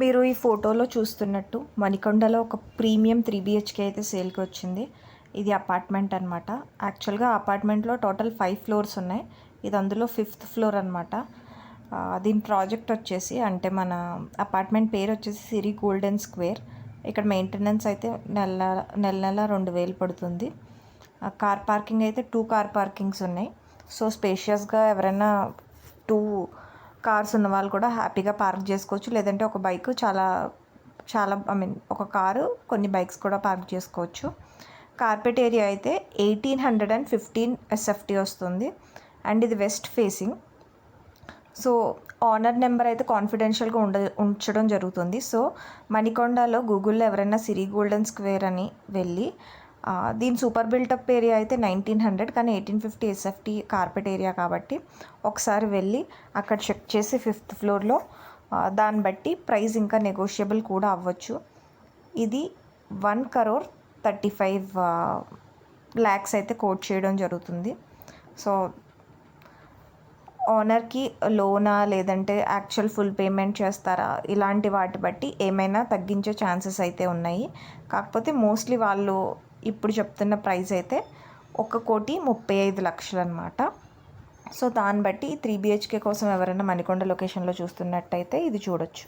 మీరు ఈ ఫోటోలో చూస్తున్నట్టు మణికొండలో ఒక ప్రీమియం 3 బిహెచ్కే అయితే సేల్కి వచ్చింది. ఇది అపార్ట్మెంట్ అనమాట. యాక్చువల్గా అపార్ట్మెంట్లో టోటల్ 5 ఫ్లోర్స్ ఉన్నాయి. ఇది అందులో 5th ఫ్లోర్ అనమాట. దీని ప్రాజెక్ట్ వచ్చేసి అంటే మన అపార్ట్మెంట్ పేరు వచ్చేసి సిరి గోల్డెన్ స్క్వేర్. ఇక్కడ మెయింటెనెన్స్ అయితే నెల 2000 పడుతుంది. కార్ పార్కింగ్ అయితే 2 కార్ పార్కింగ్స్ ఉన్నాయి. సో స్పేషియస్గా ఎవరైనా 2 కార్స్ ఉన్న వాళ్ళు కూడా హ్యాపీగా పార్క్ చేసుకోవచ్చు. లేదంటే ఒక బైక్ చాలా ఒక కారు కొన్ని బైక్స్ కూడా పార్క్ చేసుకోవచ్చు. కార్పెట్ ఏరియా అయితే 1815 SFT వస్తుంది అండ్ ఇది west facing. So owner number అయితే కాన్ఫిడెన్షియల్గా ఉంచడం జరుగుతుంది. సో మణికొండలో గూగుల్లో ఎవరైనా సిరి గోల్డెన్ స్క్వేర్ అని వెళ్ళి దీని సూపర్ బిల్టప్ ఏరియా అయితే 1900 కానీ 1850 SFT కార్పెట్ ఏరియా కాబట్టి ఒకసారి వెళ్ళి అక్కడ చెక్ చేసి 5th ఫ్లోర్లో దాన్ని బట్టి ప్రైస్ ఇంకా నెగోషియబుల్ కూడా అవ్వచ్చు. ఇది 1,35,00,000 అయితే కోట్ చేయడం జరుగుతుంది. సో ఓనర్కి లోనా లేదంటే యాక్చువల్ ఫుల్ పేమెంట్ చేస్తారా ఇలాంటి వాటి బట్టి ఏమైనా తగ్గించే ఛాన్సెస్ అయితే ఉన్నాయి. కాకపోతే మోస్ట్లీ వాళ్ళు ఇప్పుడు చెప్తున్న ప్రైస్ అయితే 1,35,00,000 అనమాట. సో దాన్ని బట్టి 3 బిహెచ్కే కోసం ఎవరైనా మణికొండ లొకేషన్లో చూస్తున్నట్టయితే ఇది చూడొచ్చు.